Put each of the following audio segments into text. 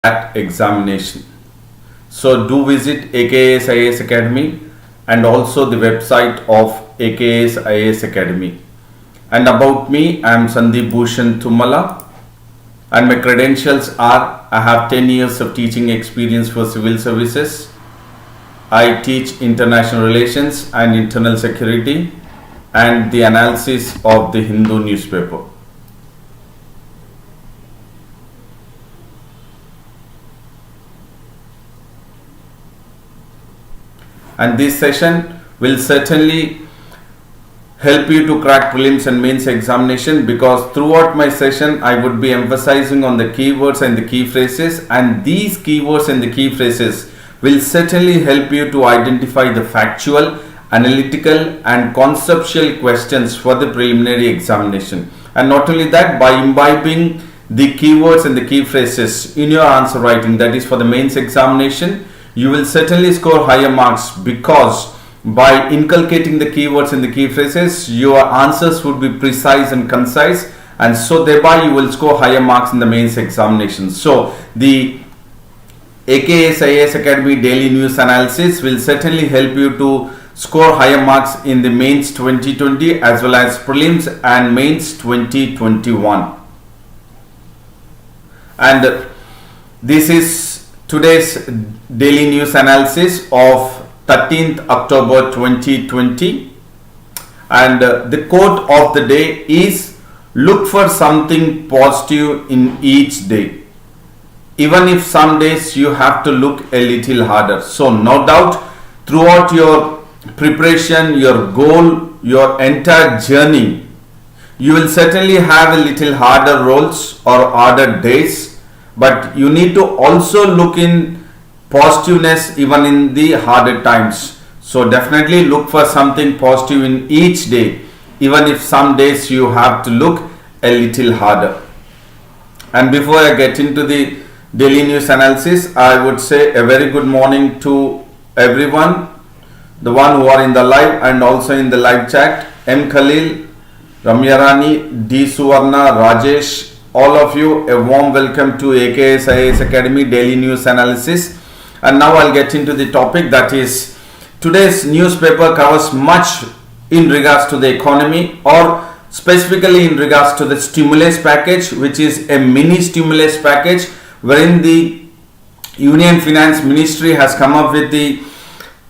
CLAT examination. So do visit AKS IAS Academy and also the website of AKS IAS Academy. And about me, I am Sandeep Bhushan and my credentials are: I have 10 years of teaching experience for civil services. I teach international relations and internal security and the analysis of the Hindu newspaper. And this session will certainly help you to crack prelims and mains examination, because throughout my session I would be emphasizing on the keywords and the key phrases, and these keywords and the key phrases will certainly help you to identify the factual, analytical and conceptual questions for the preliminary examination. And not only that, by imbibing the keywords and the key phrases in your answer writing, that is for the mains examination, you will certainly score higher marks, because by inculcating the keywords and the key phrases, your answers would be precise and concise, and so thereby you will score higher marks in the mains examination. So the AKS IAS Academy daily news analysis will certainly help you to score higher marks in the mains 2020 as well as prelims and mains 2021. And this is today's daily news analysis of 13th October 2020, and the quote of the day is: look for something positive in each day, even if some days you have to look a little harder. So no doubt throughout your preparation, your goal, your entire journey, you will certainly have a little harder roles or harder days, but you need to also look in positiveness even in the harder times. So definitely look for something positive in each day, even if some days you have to look a little harder. And before I get into the daily news analysis, I would say a very good morning to everyone, the one who are in the live and also in the live chat: M. Khalil, Ramya Rani, D. Suvarna, Rajesh, all of you, a warm welcome to AKS IAS Academy daily news analysis. And now I'll get into the topic, that is today's newspaper covers much in regards to the economy, or specifically in regards to the stimulus package, which is a mini stimulus package wherein the Union Finance Ministry has come up with the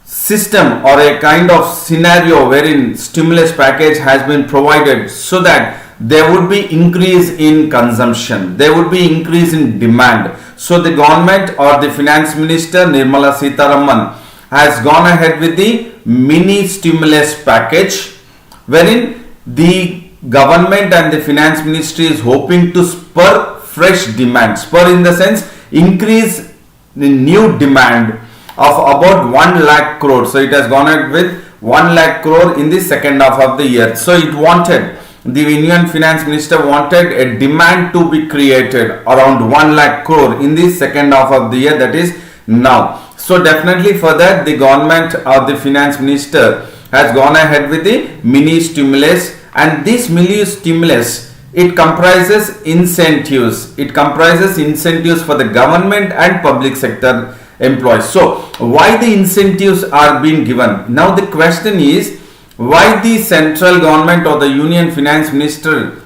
system or a kind of scenario wherein stimulus package has been provided so that there would be increase in consumption, there would be increase in demand. So the government or the finance minister Nirmala Sitharaman has gone ahead with the mini stimulus package, wherein the government and the finance ministry is hoping to spur fresh demand, spur in the sense increase the new demand of about 1 lakh crore. So it has gone ahead with 1 lakh crore in the second half of the year. So it wanted, the Indian finance minister wanted a demand to be created around 1 lakh crore in the second half of the year, that is now. So definitely for that, the government or the finance minister has gone ahead with the mini stimulus, and this mini stimulus, it comprises incentives. It comprises incentives for the government and public sector employees. So why the incentives are being given? Now the question is, why the central government or the Union Finance Minister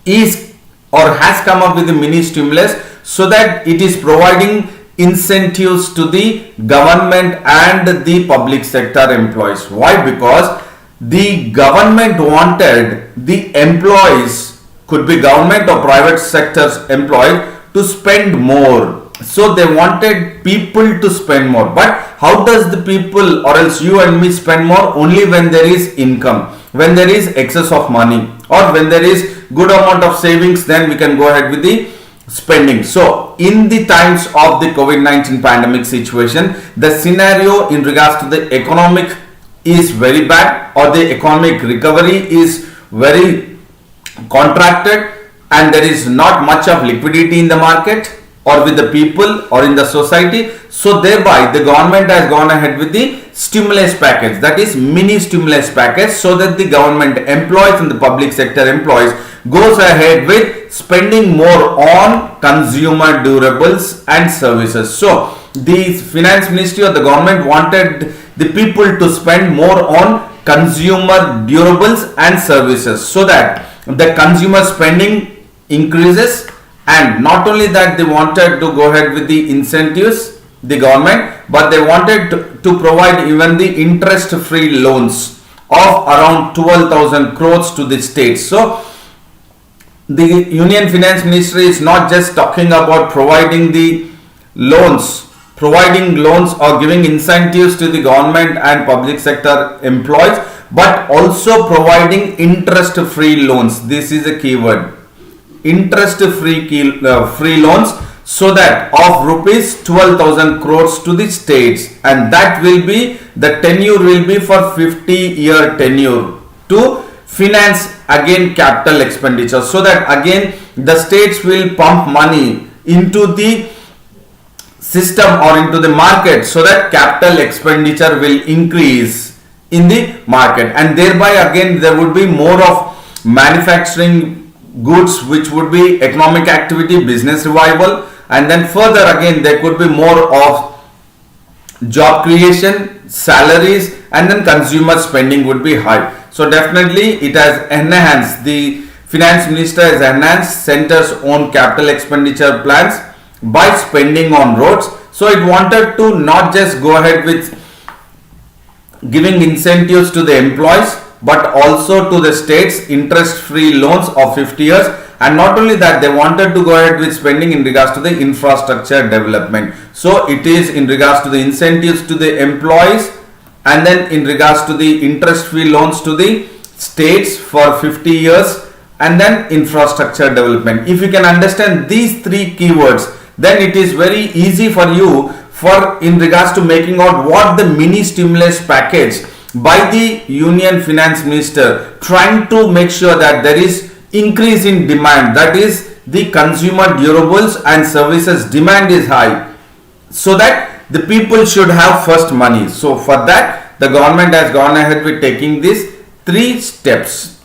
is or has come up with the mini stimulus, so that it is providing incentives to the government and the public sector employees. Why? Because the government wanted the employees, could be government or private sector's employees, to spend more. So they wanted people to spend more. But how does the people, or else you and me, spend more? Only when there is income, when there is excess of money, or when there is good amount of savings, then we can go ahead with the spending. So in the times of the COVID-19 pandemic situation, the scenario in regards to the economic is very bad, or the economic recovery is very contracted, and there is not much of liquidity in the market or with the people or in the society. So thereby the government has gone ahead with the stimulus package, that is mini stimulus package, so that the government employees and the public sector employees goes ahead with spending more on consumer durables and services. So the finance ministry or the government wanted the people to spend more on consumer durables and services, so that the consumer spending increases. And not only that, they wanted to go ahead with the incentives, the government, but they wanted to provide even the interest free loans of around 12,000 crores to the states. So the Union Finance Ministry is not just talking about providing loans or giving incentives to the government and public sector employees, but also providing interest free loans. This is a keyword, interest free loans, so that of rupees 12,000 crores to the states, and that will be, the tenure will be for 50-year tenure to finance again capital expenditure, so that again the states will pump money into the system or into the market, so that capital expenditure will increase in the market, and thereby again there would be more of manufacturing goods, which would be economic activity, business revival, and then further again there could be more of job creation, salaries, and then consumer spending would be high. So definitely it has enhanced, the finance minister has enhanced center's own capital expenditure plans by spending on roads. So it wanted to not just go ahead with giving incentives to the employees, but also to the states interest free loans of 50 years. And not only that, they wanted to go ahead with spending in regards to the infrastructure development. So it is in regards to the incentives to the employees, and then in regards to the interest free loans to the states for 50 years, and then infrastructure development. If you can understand these three keywords, then it is very easy for you for in regards to making out what the mini stimulus package by the Union Finance Minister, trying to make sure that there is increase in demand, that is the consumer durables and services demand is high, so that the people should have first money. So for that, the government has gone ahead with taking these three steps,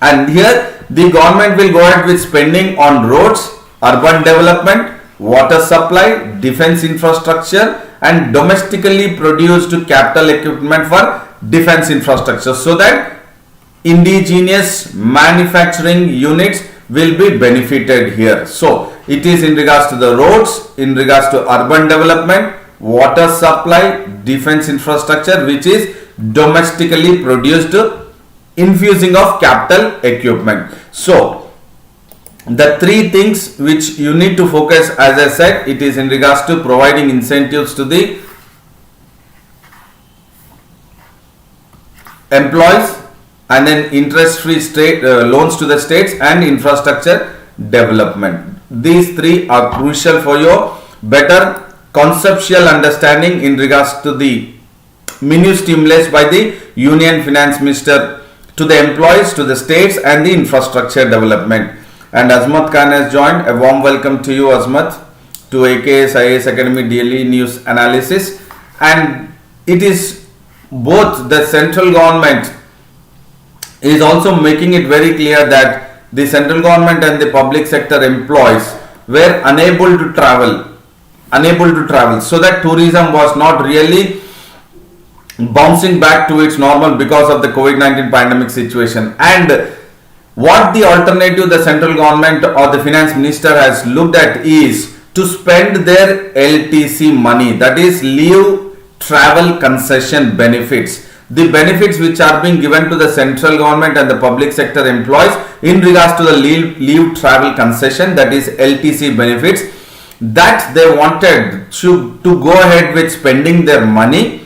and here the government will go ahead with spending on roads, urban development, water supply, defense infrastructure, and domestically produced capital equipment for defense infrastructure, so that indigenous manufacturing units will be benefited here. So it is in regards to the roads, in regards to urban development, water supply, defense infrastructure, which is domestically produced infusing of capital equipment. So the three things which you need to focus, as I said, it is in regards to providing incentives to the employees, and then interest free state loans to the states, and infrastructure development. These three are crucial for your better conceptual understanding in regards to the mini stimulus by the Union Finance Minister to the employees, to the states, and the infrastructure development. And Azmat Khan has joined. A warm welcome to you, Azmat, to AKS IAS Academy Daily News Analysis. And it is both the central government is also making it very clear that the central government and the public sector employees were unable to travel, so that tourism was not really bouncing back to its normal because of the COVID-19 pandemic situation. And what the alternative the central government or the finance minister has looked at is to spend their LTC money, that is leave travel concession benefits, the benefits which are being given to the central government and the public sector employees in regards to the leave travel concession, that is LTC benefits, that they wanted to go ahead with spending their money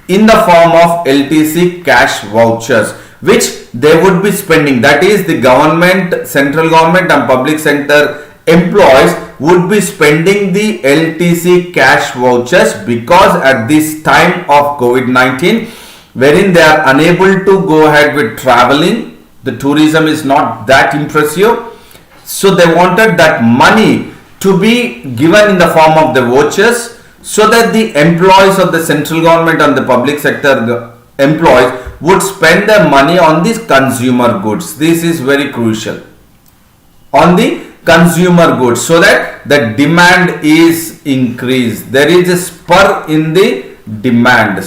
in the form of LTC cash vouchers, which they would be spending, that is the government, central government and public sector employees would be spending the LTC cash vouchers, because at this time of COVID-19, wherein they are unable to go ahead with traveling, the tourism is not that impressive, so they wanted that money to be given in the form of the vouchers, so that the employees of the central government and the public sector employees would spend their money on these consumer goods. This is very crucial. On the consumer goods, so that the demand is increased. There is a spur in the demand.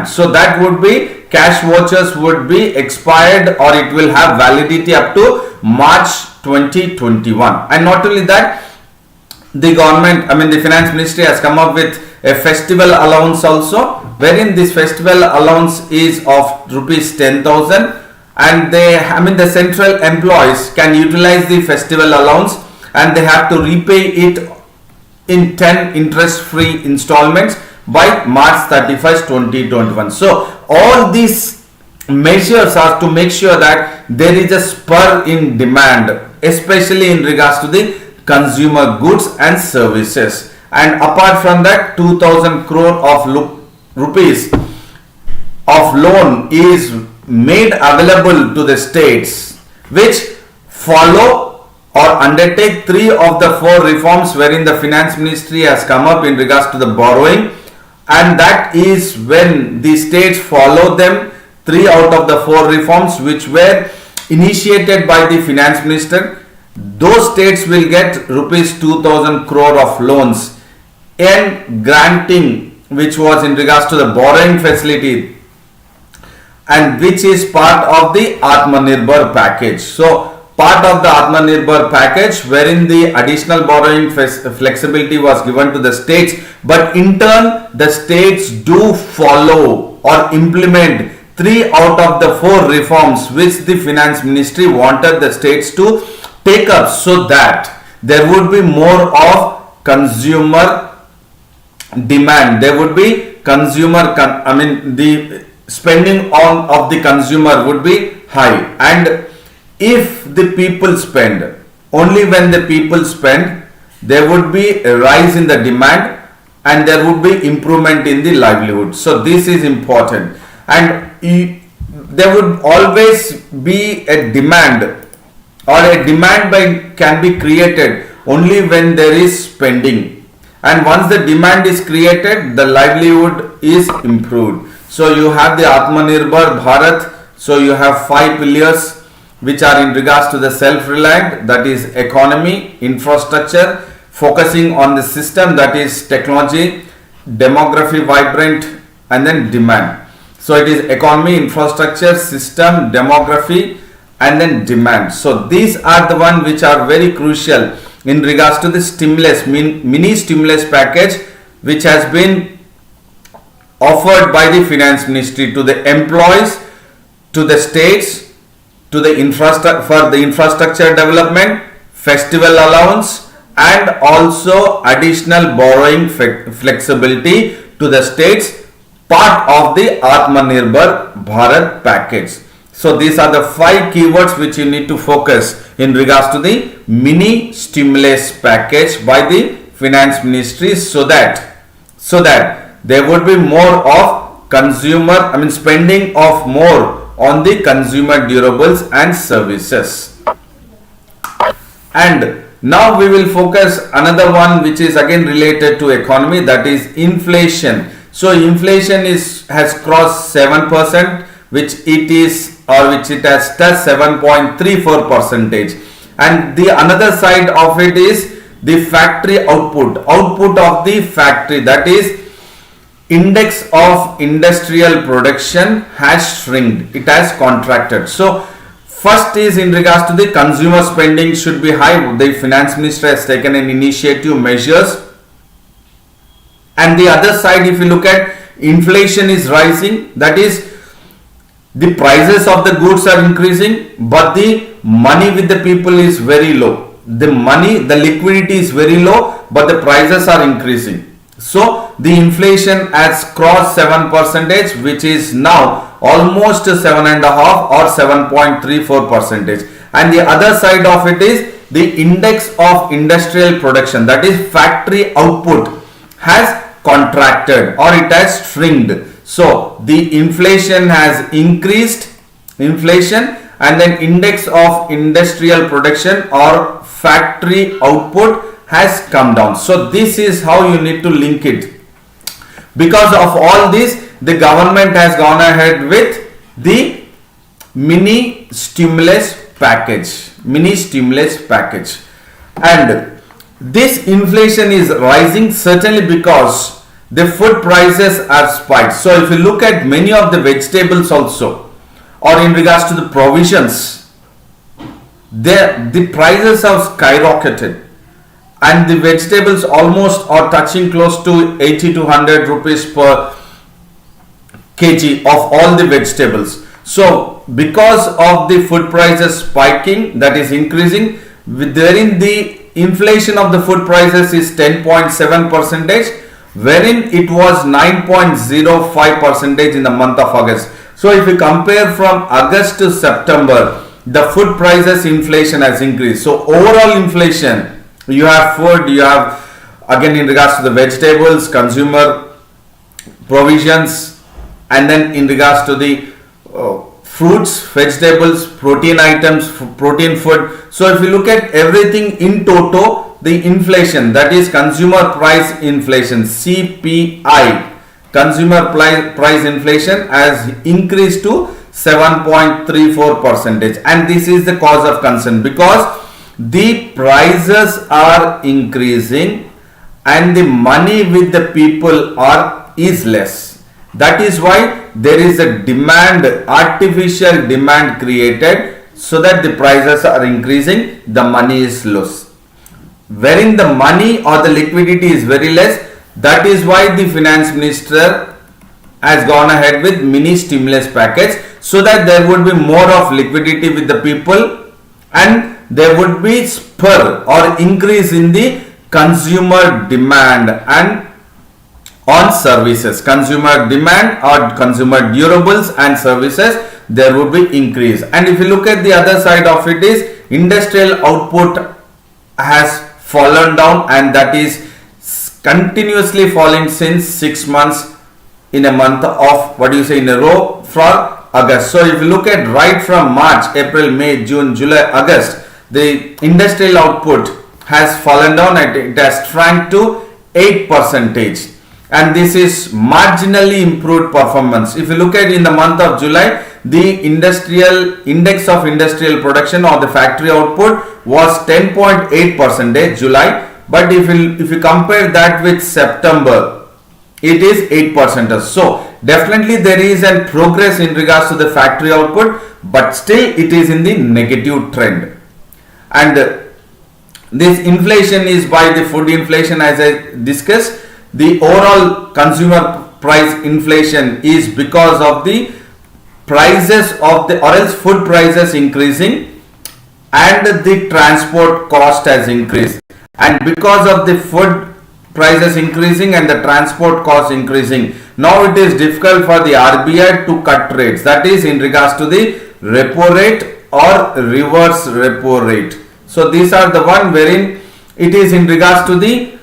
So that would be cash vouchers would be expired, or it will have validity up to March 2021. And not only that, the government, the finance ministry has come up with a festival allowance also, wherein this festival allowance is of rupees 10,000, and the central employees can utilize the festival allowance, and they have to repay it in 10 interest-free installments by March 31st, 2021. So all these measures are to make sure that there is a spur in demand, especially in regards to the consumer goods and services. And apart from that, 2,000 crore of rupees of loan is made available to the states, which follow or undertake 3 of the 4 reforms wherein the finance ministry has come up in regards to the borrowing, and that is when the states follow them. 3 out of the 4 reforms which were initiated by the finance minister, those states will get rupees 2,000 crore of loans, and granting, which was in regards to the borrowing facility, and which is part of the Atmanirbhar package. So part of the Atmanirbhar package, wherein the additional borrowing flexibility was given to the states, but in turn the states do follow or implement 3 out of the 4 reforms which the finance ministry wanted the states to take up, so that there would be more of consumer demand. There would be the spending on of the consumer would be high, and if the people spend, only when the people spend, there would be a rise in the demand, and there would be improvement in the livelihood. So this is important, and there would always be a demand, or a demand can be created only when there is spending, and once the demand is created, the livelihood is improved. So you have the Atmanirbhar Bharat. So you have 5 pillars which are in regards to the self-reliant, that is economy, infrastructure, focusing on the system, that is technology, demography vibrant, and then demand. So it is economy, infrastructure, system, demography, and then demand. So these are the one which are very crucial in regards to the stimulus, mini stimulus package, which has been offered by the finance ministry to the employees, to the states, to the infrastructure development, festival allowance, and also additional borrowing flexibility to the states, part of the Atmanirbhar Bharat package. So these are the 5 keywords which you need to focus in regards to the mini stimulus package by the finance ministry, so that there would be more of spending of more on the consumer durables and services. And now we will focus another one which is again related to economy, that is inflation. So inflation has crossed 7%, which it has touched 7.34%. And the another side of it is the factory output of the factory, that is index of industrial production has shrinked, it has contracted. So first is in regards to the consumer spending should be high. The finance minister has taken an initiative measures, and the other side, if you look at, inflation is rising, that is the prices of the goods are increasing, but the money with the people is very low. The liquidity is very low, but the prices are increasing. So the inflation has crossed 7%, which is now almost 7.5 or 7.34%. And the other side of it is the index of industrial production, that is factory output, has contracted or it has shrinked. So the inflation has increased, and then index of industrial production or factory output has come down. So this is how you need to link it. Because of all this, the government has gone ahead with the mini stimulus package. And this inflation is rising certainly because the food prices are spiked. So if you look at many of the vegetables also, or in regards to the provisions, the prices have skyrocketed, and the vegetables almost are touching close to 80 to 100 rupees per kg of all the vegetables. So because of the food prices spiking, that is increasing, wherein the inflation of the food prices is 10.7 percentage, wherein it was 9.05 percentage in the month of August. So if you compare from August to September, the food prices inflation has increased. So overall inflation, you have food, you have again in regards to the vegetables, consumer provisions, and then in regards to the fruits, vegetables, protein items, protein food. So if you look at everything in toto, the inflation, that is consumer price inflation, CPI, consumer price inflation has increased to 7.34 percentage, and this is the cause of concern because the prices are increasing and the money with the people is less. That is why there is a demand, artificial demand created, so that the prices are increasing, the money is low. Wherein the money or the liquidity is very less, that is why the finance minister has gone ahead with mini stimulus package, so that there would be more of liquidity with the people and there would be spur or increase in the consumer demand and on services. Consumer demand or consumer durables and services, there would be increase. And if you look at the other side of it, is industrial output has fallen down, and that is continuously falling since 6 months in a month of in a row for August. So if you look at right from March, April, May, June, July, August, the industrial output has fallen down and it has shrunk to 8 percentage, and this is marginally improved performance. If you look at in the month of July, the industrial index of industrial production or the factory output was 10.8 percentage July, but if you compare that with September, it is 8%. So definitely there is a progress in regards to the factory output, but still it is in the negative trend. And this inflation is by the food inflation, as I discussed. The overall consumer price inflation is because of the prices of the, or else food prices increasing, and the transport cost has increased. And because of the food prices increasing and the transport cost increasing, now it is difficult for the RBI to cut rates. That is in regards to the repo rate or reverse repo rate. So these are the one wherein it is in regards to the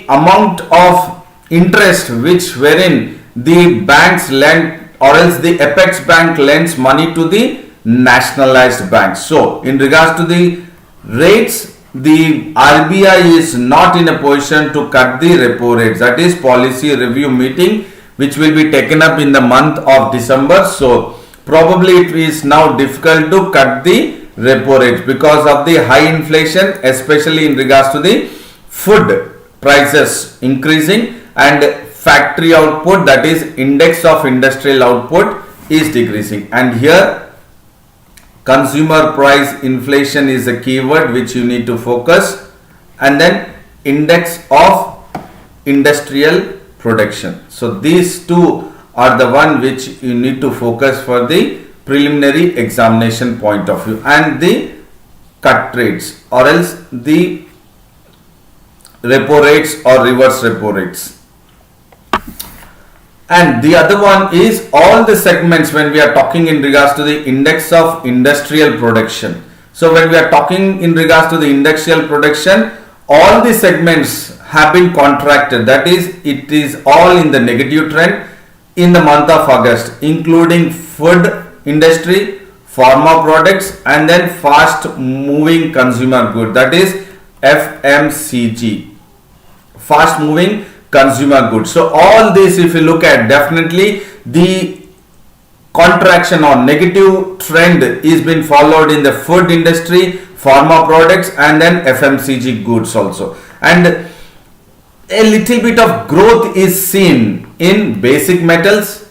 amount of interest wherein the banks lend, or else the apex bank lends money to the nationalized banks. So in regards to the rates, the RBI is not in a position to cut the repo rates. That is policy review meeting which will be taken up in the month of December. So probably it is now difficult to cut the repo rate because of the high inflation, especially in regards to the food prices increasing and factory output, that is index of industrial output, is decreasing. And here consumer price inflation is a keyword which you need to focus, and then index of industrial production. So these two are the one which you need to focus for the preliminary examination point of view, and the cut rates or else the repo rates or reverse repo rates. And the other one is all the segments when we are talking in regards to the index of industrial production. So when we are talking in regards to the industrial production, all the segments have been contracted. That is, it is all in the negative trend in the month of August, including food industry, pharma products, and then fast moving consumer good, that is FMCG, fast moving consumer goods. So all this, if you look at, definitely the contraction or negative trend is been followed in the food industry, pharma products, and then FMCG goods also. And a little bit of growth is seen in basic metals,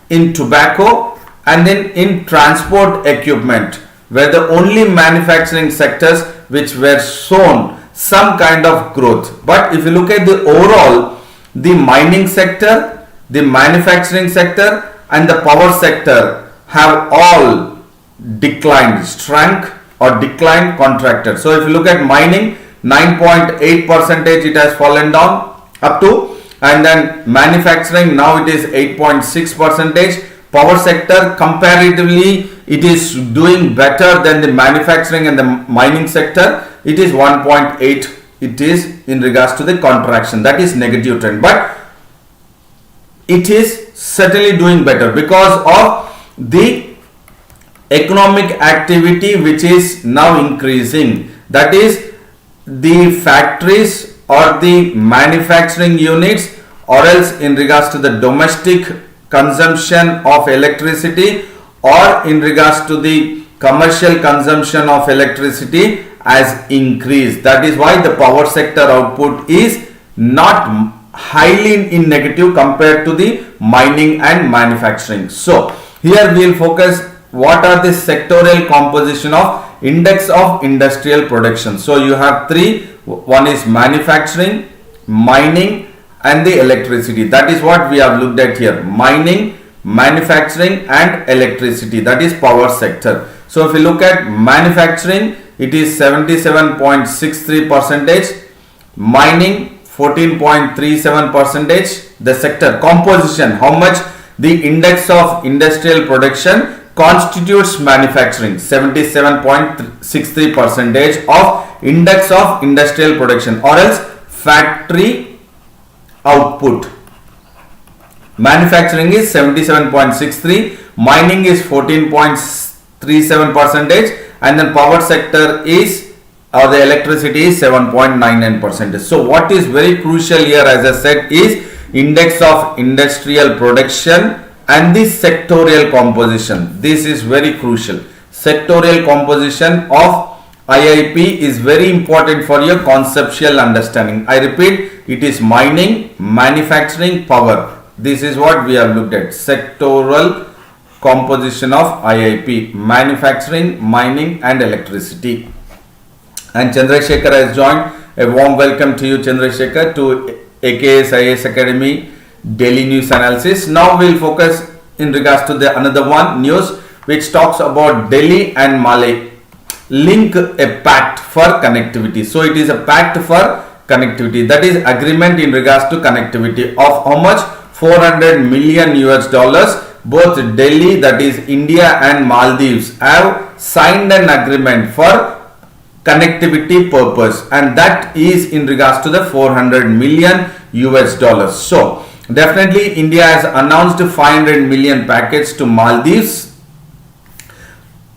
in tobacco, and then in transport equipment, where the only manufacturing sectors which were shown some kind of growth. But if you look at the overall, the mining sector, the manufacturing sector, and the power sector have all declined, shrunk or declined, contracted. So if you look at mining, 9.8% it has fallen down up to, and then manufacturing now it is 8.6%. Power sector comparatively it is doing better than the manufacturing and the mining sector. It is 1.8. It is in regards to the contraction, that is negative trend, but it is certainly doing better because of the economic activity which is now increasing, that is the factories or the manufacturing units, or else in regards to the domestic consumption of electricity, or in regards to the commercial consumption of electricity has increased. That is why the power sector output is not highly in negative compared to the mining and manufacturing. So here we will focus what are the sectorial composition of index of industrial production. So you have three. One is manufacturing, mining, and the electricity. That is what we have looked at here: mining, manufacturing, and electricity. That is power sector. So if you look at manufacturing, it is 77.63%, mining 14.37%. The sector composition, how much the index of industrial production constitutes manufacturing, 77.63% of index of industrial production, or else factory output. Manufacturing is 77.63, mining is 14.37%, and then power sector is, or the electricity is 7.99%. So what is very crucial here, as I said, is index of industrial production and the sectorial composition. This is very crucial. Sectorial composition of IIP is very important for your conceptual understanding. I repeat, it is mining, manufacturing, power. This is what we have looked at. Sectoral composition of IIP: manufacturing, mining, and electricity. And Chandrasekhar has joined. A warm welcome to you, Chandrasekhar, to AKS IAS Academy daily news analysis. Now we will focus in regards to the another one news which talks about Delhi and Male link a pact for connectivity. So it is a pact for connectivity, that is agreement in regards to connectivity of how much? 400 million US dollars. Both Delhi, that is India, and Maldives have signed an agreement for connectivity purpose, and that is in regards to the 400 million US dollars. So definitely India has announced 500 million package to Maldives,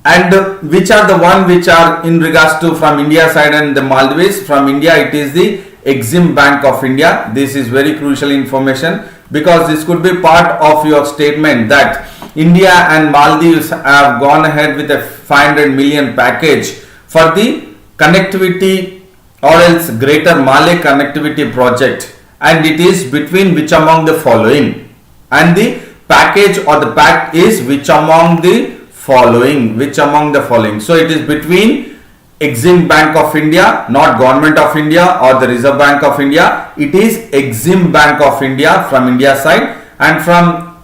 and which are the one which are in regards to from India side and the Maldives. From India it is the Exim Bank of India. This is very crucial information because this could be part of your statement that India and Maldives have gone ahead with a 500 million package for the connectivity or else Greater Male connectivity project, and it is between which among the following, and the package or the pact is which among the following, so it is between Exim Bank of India, not Government of India or the Reserve Bank of India. It is Exim Bank of India from India side, and from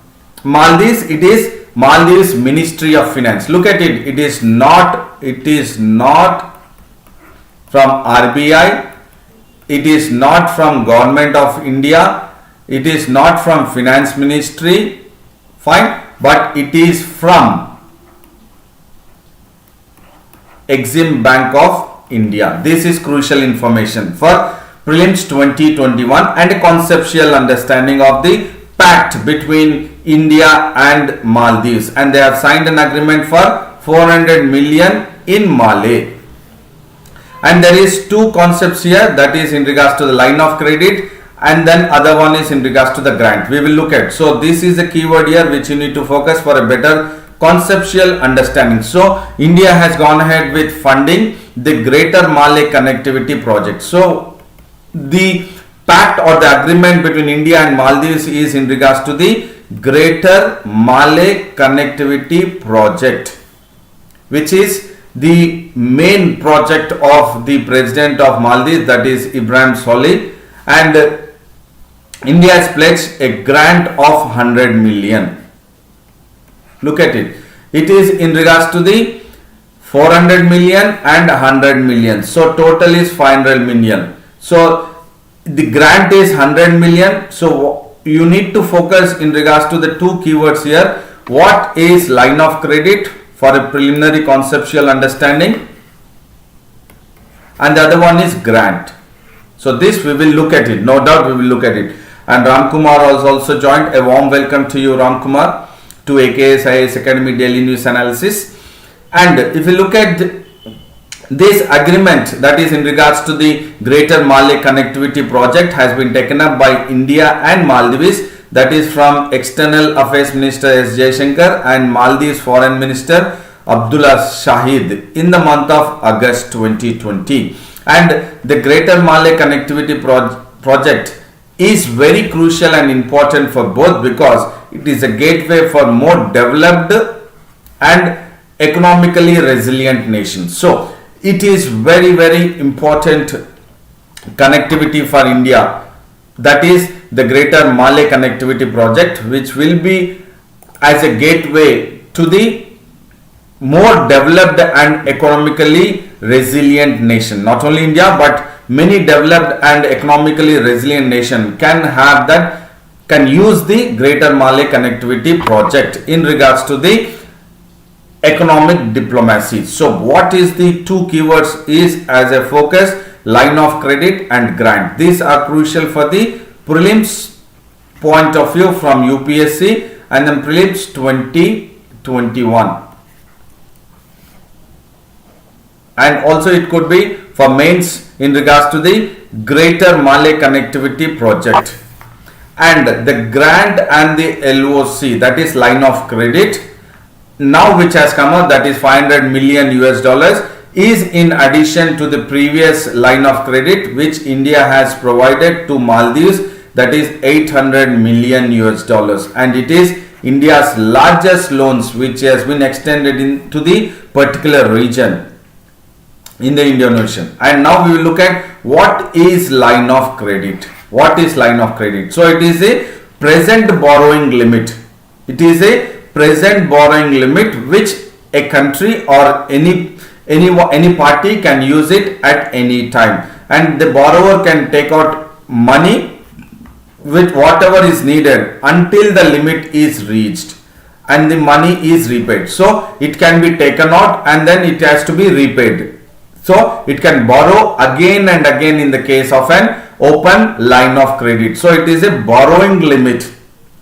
Maldives it is Maldives Ministry of Finance. Look at it, it is not from RBI, it is not from Government of India, it is not from Finance Ministry, fine, but it is from Exim Bank of India. This is crucial information for prelims 2021 and a conceptual understanding of the pact between India and Maldives, and they have signed an agreement for 400 million in Male. And there is two concepts here, that is in regards to the line of credit and then other one is in regards to the grant. We will look at. So this is a keyword here which you need to focus for a better conceptual understanding. So India has gone ahead with funding the Greater Malay Connectivity Project. So the pact or the agreement between India and Maldives is in regards to the Greater Malay Connectivity Project, which is the main project of the President of Maldives, that is Ibrahim Solih, and India has pledged a grant of 100 million. Look at it. It is in regards to the 400 million and 100 million. So total is 500 million. So the grant is 100 million. So you need to focus in regards to the two keywords here. What is line of credit for a preliminary conceptual understanding, and the other one is grant. So this we will look at it. No doubt we will look at it. And Ram Kumar has also joined. A warm welcome to you, Ram Kumar, to AKS IAS Academy Daily News Analysis. And if you look at this agreement, that is in regards to the Greater Malay Connectivity Project, has been taken up by India and Maldives, that is from External Affairs Minister S. Jaishankar and Maldives Foreign Minister Abdullah Shahid in the month of August 2020. And the Greater Malay Connectivity Project is very crucial and important for both, because it is a gateway for more developed and economically resilient nations. So it is very, very important connectivity for India, that is the Greater Malay Connectivity Project, which will be as a gateway to the more developed and economically resilient nation. Not only India, but many developed and economically resilient nation can use the Greater Malay Connectivity Project in regards to the economic diplomacy. So what is the two keywords is as a focus: line of credit and grant. These are crucial for the prelims point of view from UPSC and then prelims 2021, and also it could be for mains in regards to the Greater Malay Connectivity Project. And the grant and the LOC, that is line of credit, now which has come out, that is 500 million US dollars, is in addition to the previous line of credit which India has provided to Maldives, that is 800 million US dollars, and it is India's largest loans which has been extended into the particular region in the Indian Ocean. And now we will look at what is line of credit. What is line of credit? So it is a present borrowing limit. It is a present borrowing limit which a country or any party can use it at any time, and the borrower can take out money with whatever is needed until the limit is reached and the money is repaid. So it can be taken out and then it has to be repaid. So it can borrow again and again in the case of an open line of credit. So it is a borrowing limit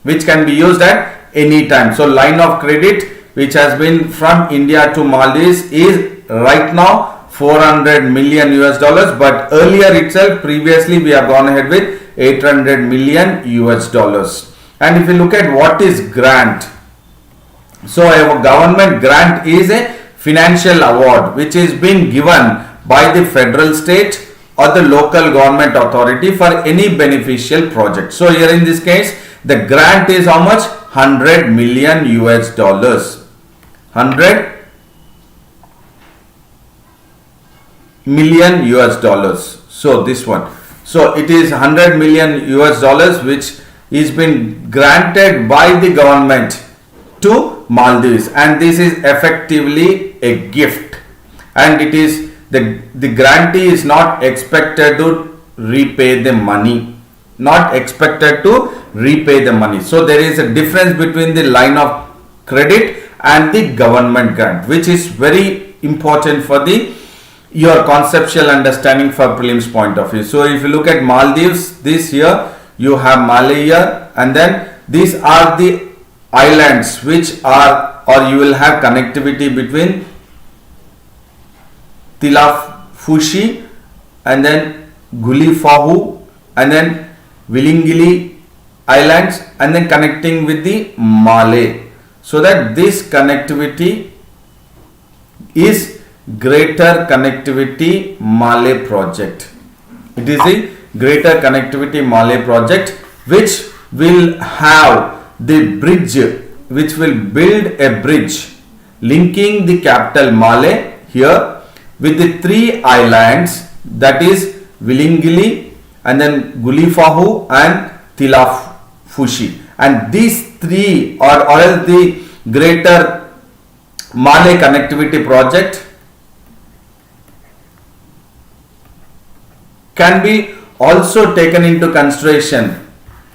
which can be used at any time. So line of credit which has been from India to Maldives is right now 400 million US dollars, but earlier itself, previously we have gone ahead with 800 million US dollars. And if you look at what is grant, so a government grant is a financial award which is being given by the federal, state or the local government authority for any beneficial project. So here in this case, the grant is how much? 100 million US dollars. 100 million US dollars. So this one. So it is 100 million US dollars which is been granted by the government to Maldives, and this is effectively a gift, and it is the grantee is not expected to repay the money, So there is a difference between the line of credit and the government grant, which is very important for your conceptual understanding for prelims point of view. So if you look at Maldives, this here you have Malaya, and then these are the islands which are, or you will have connectivity between Tilafushi and then Gulifahu and then Willingili Islands and then connecting with the Malay. So that this connectivity is Greater Connectivity Malay Project. It is the Greater Connectivity Malay Project, which will have the bridge, which will build a bridge linking the capital Malé here with the three islands, that is Willingili and then Gulifahu and Tilafushi, and these three or else the Greater Malay Connectivity Project can be also taken into consideration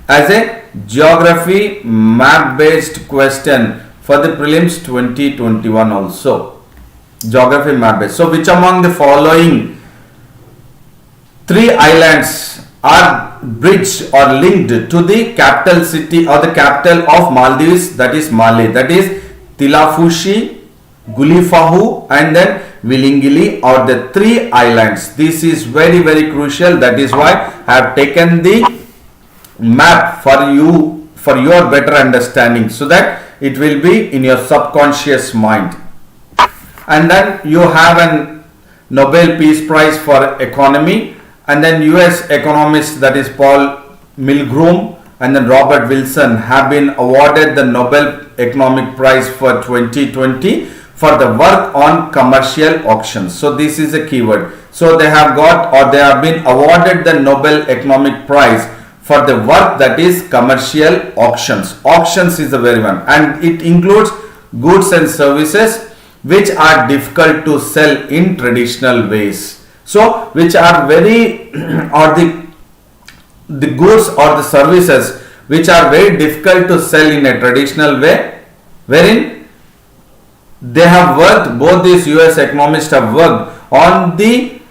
as a geography map based question for the prelims 2021 also. Geography map based. So which among the following three islands are bridged or linked to the capital city or the capital of Maldives, that is Malé, that is Tilafushi, Gulifahu and then Willingili, or the three islands. This is very crucial. That is why I have taken the map for you for your better understanding, so that it will be in your subconscious mind. And then you have an Nobel Peace Prize for Economy, and then US economists, that is Paul Milgrom and then Robert Wilson, have been awarded the Nobel Economic Prize for 2020 for the work on commercial auctions. So this is a keyword. So they have got, or they have been awarded the Nobel Economic Prize for the work that is commercial auctions. Auctions is the very one, and it includes goods and services which are difficult to sell in traditional ways. So which are very or the goods or the services which are very difficult to sell in a traditional way, wherein they have worked, both these US economists have worked on the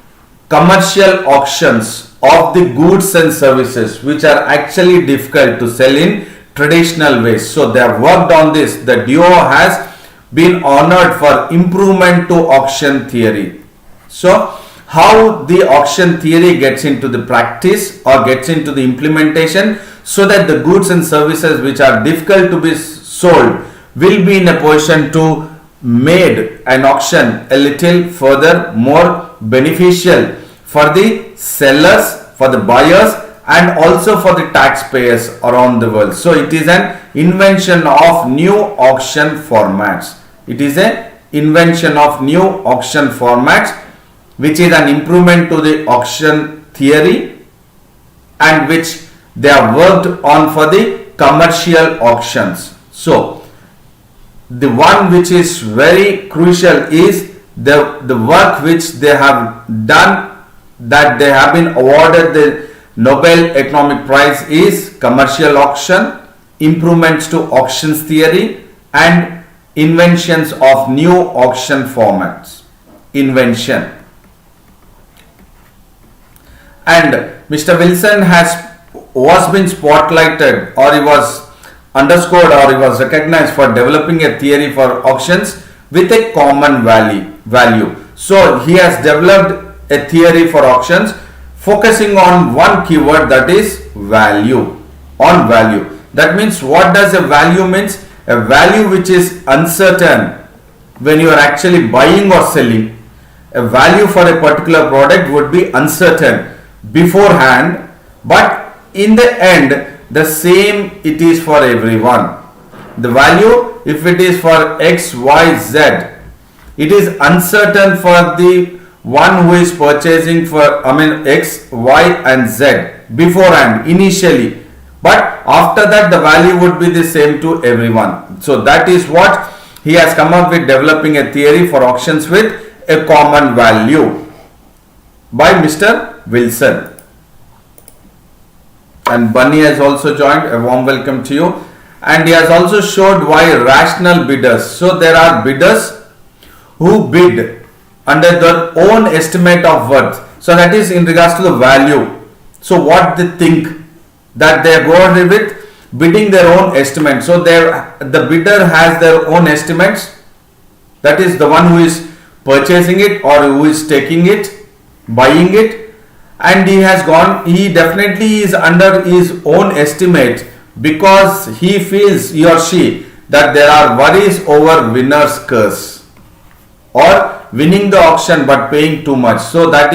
commercial auctions of the goods and services which are actually difficult to sell in traditional ways. So they have worked on this. The duo has been honored for improvement to auction theory. So how the auction theory gets into the practice or gets into the implementation, so that the goods and services which are difficult to be sold will be in a position to made an auction a little further more beneficial for the sellers, for the buyers, and also for the taxpayers around the world. So it is an invention of new auction formats. It is an invention of new auction formats, which is an improvement to the auction theory, and which they have worked on for the commercial auctions. So the one which is very crucial is the work which they have done, that they have been awarded the Nobel Economic Prize, is commercial auction, improvements to auctions theory, and inventions of new auction formats. Invention. And Mr. Wilson was been spotlighted, or he was underscored, or he was recognized for developing a theory for auctions with a common value. So he has developed a theory for auctions focusing on one keyword, that is value. On value. That means, what does a value means? A value which is uncertain when you are actually buying or selling. A value for a particular product would be uncertain beforehand, but in the end the same it is for everyone. The value, if it is for X, Y, Z, it is uncertain for the one who is purchasing for X, Y and Z beforehand initially, but after that the value would be the same to everyone. So that is what he has come up with, developing a theory for auctions with a common value by Mr. Wilson. And Bunny has also joined. A warm welcome to you. And he has also showed why rational bidders. So there are bidders who bid under their own estimate of worth. So that is in regards to the value. So what they think, that they go with bidding their own estimate. So the bidder has their own estimates. That is the one who is purchasing it or who is taking it, buying it. and he definitely is under his own estimate, because he feels, he or she, that there are worries over winner's curse or winning the auction but paying too much. So that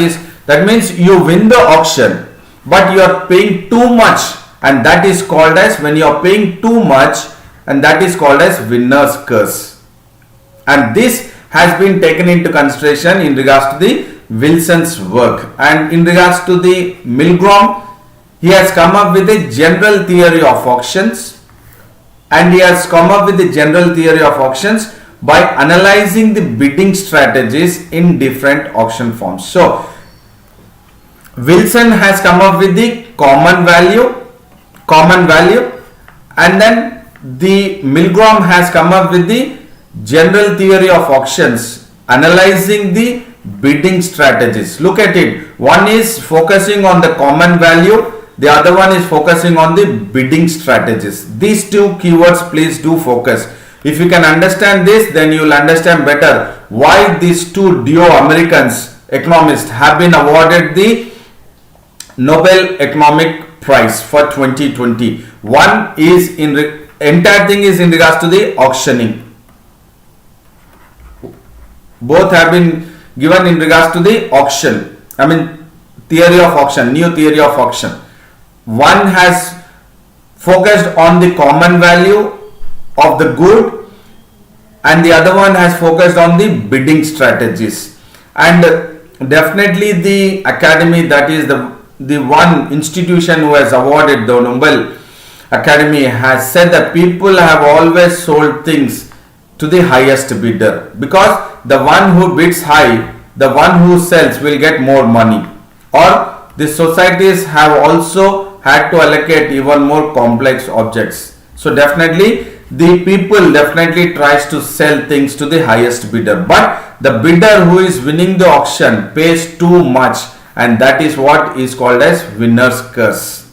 means you win the auction but you are paying too much, and that is called as, when you are paying too much, and that is called as winner's curse. And this has been taken into consideration in regards to the Wilson's work. And in regards to the Milgram, he has come up with a general theory of auctions, and he has come up with the general theory of auctions by analyzing the bidding strategies in different auction forms. So Wilson has come up with the common value, and then the Milgram has come up with the general theory of auctions analyzing the bidding strategies. Look at it. One is focusing on the common value, the other one is focusing on the bidding strategies. These two keywords, please do focus. If you can understand this, then you will understand better why these two duo Americans economists have been awarded the Nobel Economic Prize for 2020. One is entire thing is in regards to the auctioning. Both have been given in regards to the auction. Theory of auction, new theory of auction. One has focused on the common value of the good, and the other one has focused on the bidding strategies. And definitely the academy, that is the one institution who has awarded the Nobel Academy, has said that people have always sold things to the highest bidder, because the one who bids high, the one who sells will get more money. Or the societies have also had to allocate even more complex objects. So definitely the people definitely tries to sell things to the highest bidder, but the bidder who is winning the auction pays too much, and that is what is called as winner's curse.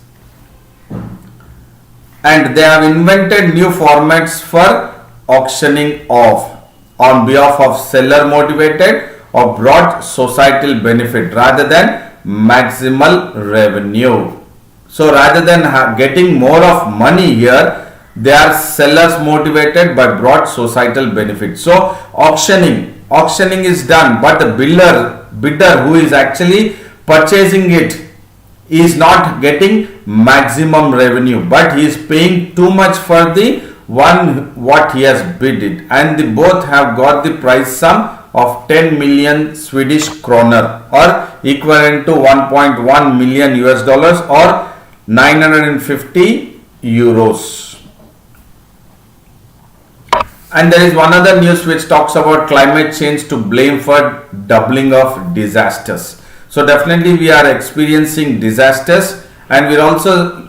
And they have invented new formats for auctioning off on behalf of seller motivated or broad societal benefit rather than maximal revenue. So rather than getting more of money here, they are sellers motivated by broad societal benefit. So auctioning is done, but the bidder who is actually purchasing it is not getting maximum revenue, but he is paying too much for the one what he has bid it, and they both have got the price sum of 10 million Swedish kroner, or equivalent to 1.1 million US dollars or 950 euros. And there is one other news which talks about climate change to blame for doubling of disasters. So definitely we are experiencing disasters, and we are also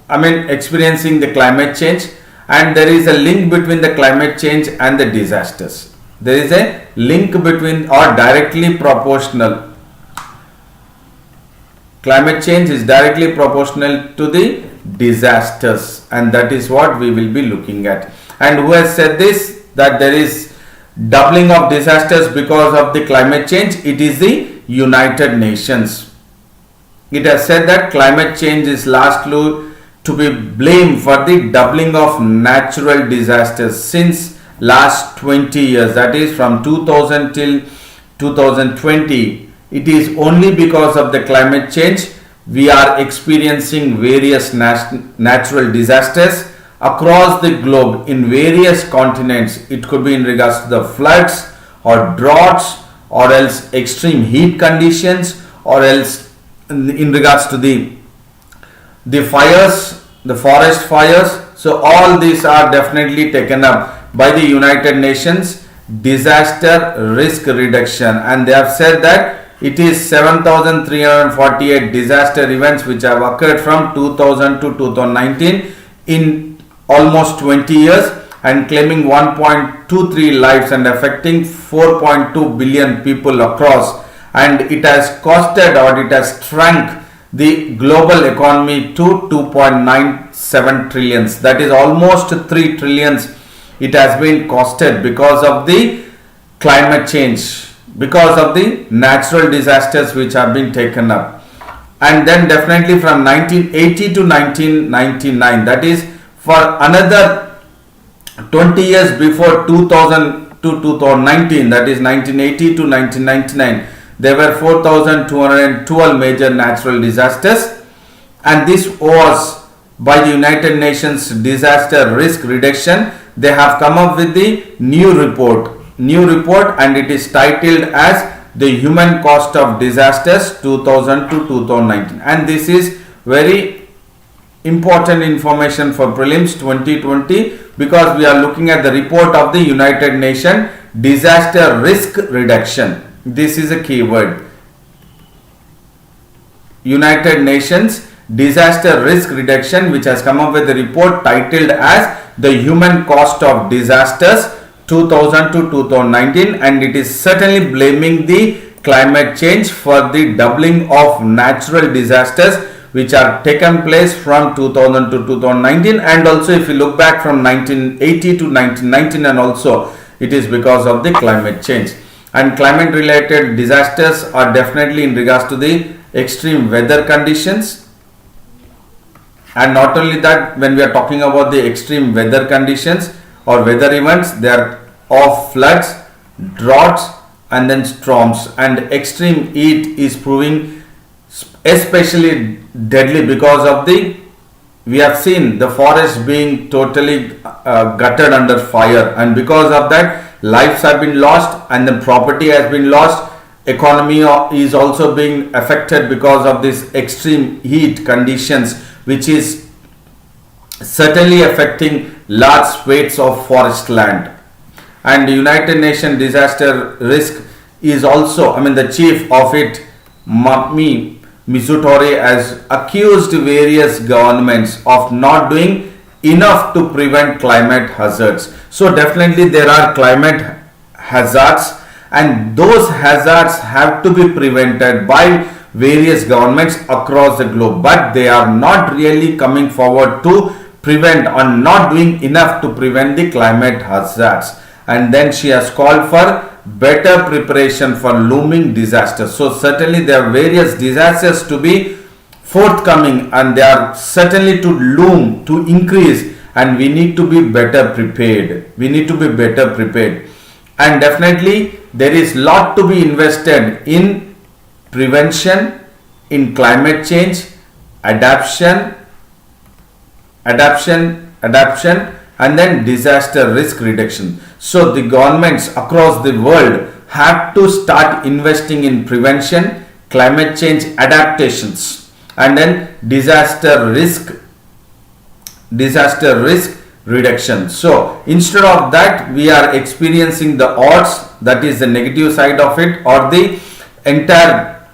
experiencing the climate change, and there is a link between the climate change and the disasters. There is a link between, or directly proportional. Climate change is directly proportional to the disasters, and that is what we will be looking at. And who has said this, that there is doubling of disasters because of the climate change? It is the United Nations. It has said that climate change is largely to be blamed for the doubling of natural disasters since last 20 years, that is from 2000 till 2020. It is only because of the climate change we are experiencing various natural disasters across the globe in various continents. It could be in regards to the floods or droughts, or else extreme heat conditions, or else in regards to the fires, the forest fires. So all these are definitely taken up by the United Nations disaster risk reduction, and they have said that it is 7,348 disaster events which have occurred from 2000 to 2019 in almost 20 years, and claiming 1.23 lives and affecting 4.2 billion people across, and it has costed, or it has shrunk the global economy to 2.97 trillions, that is almost 3 trillions it has been costed because of the climate change. because of the natural disasters which have been taken up. And then definitely from 1980 to 1999, that is for another 20 years before 2000 to 2019, that is 1980 to 1999, there were 4,212 major natural disasters, and this was by the United Nations Disaster Risk Reduction. They have come up with the new report, and it is titled as the Human Cost of Disasters 2000 to 2019, and this is very important information for prelims 2020, because we are looking at the report of the United Nations Disaster Risk Reduction. This is a keyword, United Nations Disaster Risk Reduction, which has come up with a report titled as the Human Cost of Disasters 2000 to 2019, and it is certainly blaming the climate change for the doubling of natural disasters which are taken place from 2000 to 2019, and also if you look back from 1980 to 1919, and also it is because of the climate change. And climate related disasters are definitely in regards to the extreme weather conditions, and not only that, when we are talking about the extreme weather conditions or weather events, they are of floods, droughts, and then storms. And extreme heat is proving especially deadly because of we have seen the forest being totally gutted under fire, and because of that lives have been lost and the property has been lost. Economy is also being affected because of this extreme heat conditions, which is certainly affecting large swathes of forest land. And the United Nations Disaster Risk is also, the chief of it, Muthoot, has accused various governments of not doing enough to prevent climate hazards. So definitely there are climate hazards, and those hazards have to be prevented by various governments across the globe, but they are not really coming forward to prevent or not doing enough to prevent the climate hazards. And then she has called for better preparation for looming disasters. So certainly there are various disasters to be forthcoming, and they are certainly to loom, to increase, and we need to be better prepared. And definitely there is lot to be invested in prevention, in climate change, adaptation, and then disaster risk reduction. So the governments across the world have to start investing in prevention, climate change adaptations, and then disaster risk reduction. So instead of that, we are experiencing the odds, that is the negative side of it, or the entire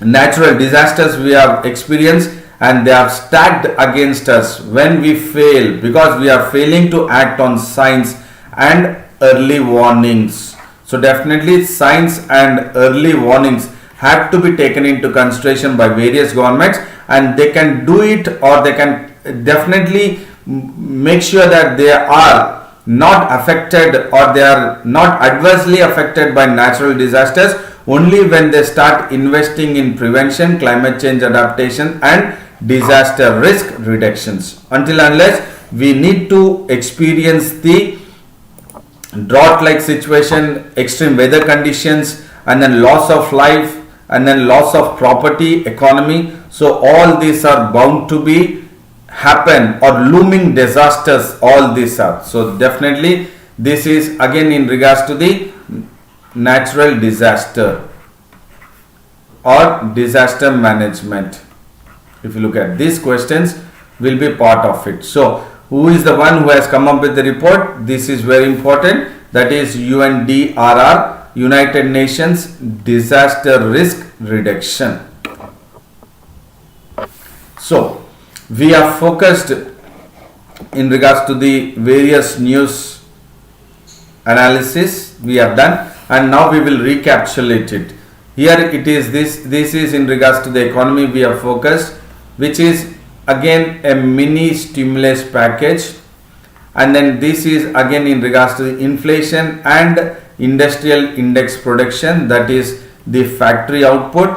natural disasters we have experienced, and they are stacked against us when we fail, because we are failing to act on signs and early warnings. So definitely signs and early warnings have to be taken into consideration by various governments, and they can do it, or they can definitely make sure that they are not affected, or they are not adversely affected by natural disasters only when they start investing in prevention, climate change adaptation, and disaster risk reductions. Until unless we need to experience the drought like situation, extreme weather conditions, and then loss of life, and then loss of property, economy. So all these are bound to be happen, or looming disasters, all these are. So definitely this is again in regards to the natural disaster or disaster management. If you look at these questions, will be part of it. So who is the one who has come up with the report? This is very important. That is UNDRR, United Nations Disaster Risk Reduction. So we are focused in regards to the various news analysis we have done, and now we will recapitulate it. Here it is, this is in regards to the economy we are focused, which is again a mini stimulus package, and then this is again in regards to the inflation and industrial index production, that is the factory output,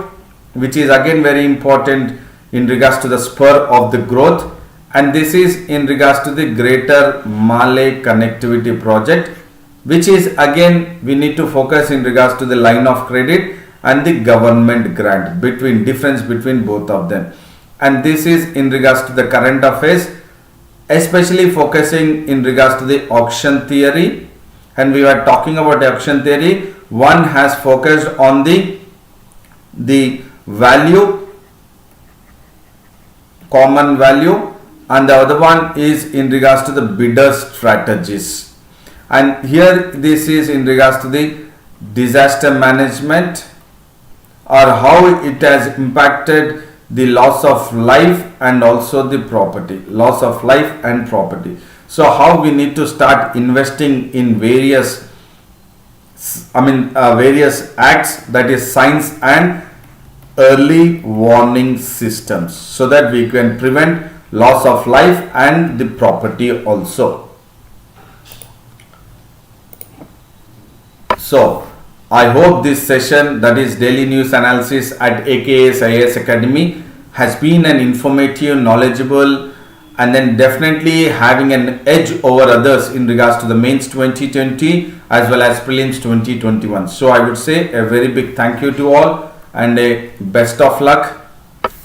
which is again very important in regards to the spur of the growth. And this is in regards to the Greater Malay Connectivity Project, which is again we need to focus in regards to the line of credit and the government grant, difference between both of them. And this is in regards to the current affairs, especially focusing in regards to the auction theory. And we were talking about the auction theory. One has focused on the value, common value, and the other one is in regards to the bidder strategies. And here this is in regards to the disaster management, or how it has impacted the loss of life and also the property, loss of life and property. So how we need to start investing in various acts, that is signs and early warning systems, so that we can prevent loss of life and the property also. So I hope this session, that is daily news analysis at AKS IAS Academy, has been an informative, knowledgeable, and then definitely having an edge over others in regards to the mains 2020 as well as prelims 2021. So I would say a very big thank you to all and a best of luck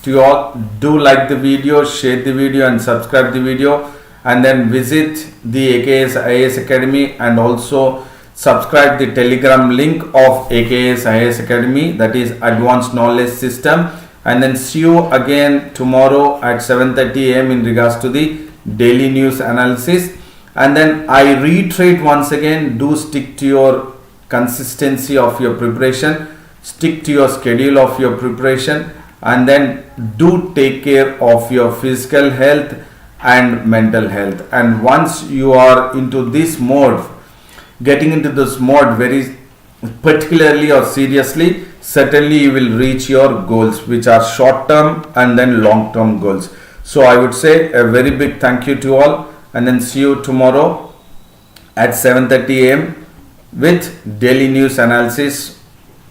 to you all. Do like the video, share the video and subscribe the video, and then visit the AKS IAS Academy and also subscribe the Telegram link of AKS IAS Academy, that is Advanced Knowledge System. And then see you again tomorrow at 7:30 AM in regards to the daily news analysis. And then I reiterate once again, do stick to your consistency of your preparation, stick to your schedule of your preparation, and then do take care of your physical health and mental health. And once you are into this mode, getting into this mode very particularly or seriously, certainly you will reach your goals, which are short term and then long term goals. So I would say a very big thank you to all, and then see you tomorrow at 7:30 AM with daily news analysis